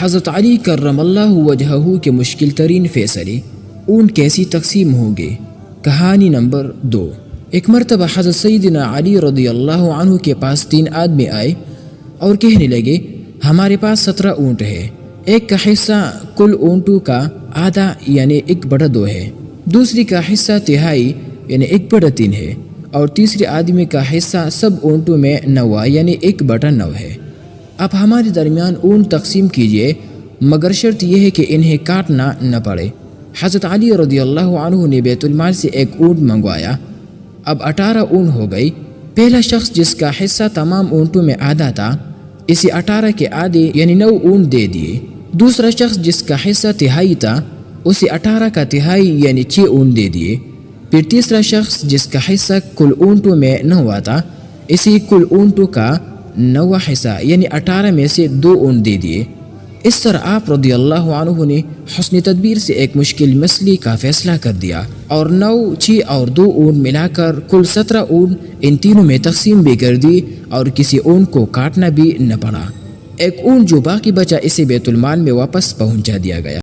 حضرت علی کرم اللہ وجہہ کے مشکل ترین فیصلے، اونٹ کیسی تقسیم ہوں گے۔ کہانی نمبر 2۔ ایک مرتبہ حضرت سیدنا علی رضی اللہ عنہ کے پاس 3 آدمی آئے اور کہنے لگے، ہمارے پاس 17 اونٹ ہے، ایک کا حصہ کل اونٹوں کا آدھا یعنی 1/2 ہے، دوسری کا حصہ تہائی یعنی 1/3 ہے، اور تیسرے آدمی کا حصہ سب اونٹوں میں 9 یعنی 1/9 ہے۔ اب ہمارے درمیان اونٹ تقسیم کیجئے، مگر شرط یہ ہے کہ انہیں کاٹنا نہ پڑے۔ حضرت علی رضی اللہ عنہ نے بیت المال سے ایک اونٹ منگوایا۔ اب 18 اونٹ ہو گئی۔ پہلا شخص جس کا حصہ تمام اونٹوں میں آدھا تھا، اسے 18 کے آدھے یعنی 9 اونٹ دے دیے۔ دوسرا شخص جس کا حصہ تہائی تھا، اسے 18 کا تہائی یعنی 6 اونٹ دے دیے۔ پھر تیسرا شخص جس کا حصہ کل اونٹوں میں 9 تھا، اسے کل اونٹوں کا 9 حصہ یعنی 18 میں سے 2 اونٹ دے دیے۔ اس طرح آپ رضی اللہ عنہ نے حسن تدبیر سے ایک مشکل مسئلے کا فیصلہ کر دیا، اور 9، 6 اور 2 اونٹ ملا کر کل 17 اونٹ ان تینوں میں تقسیم بھی کر دی، اور کسی اونٹ کو کاٹنا بھی نہ پڑا۔ ایک اونٹ جو باقی بچا اسے بیت المال میں واپس پہنچا دیا گیا۔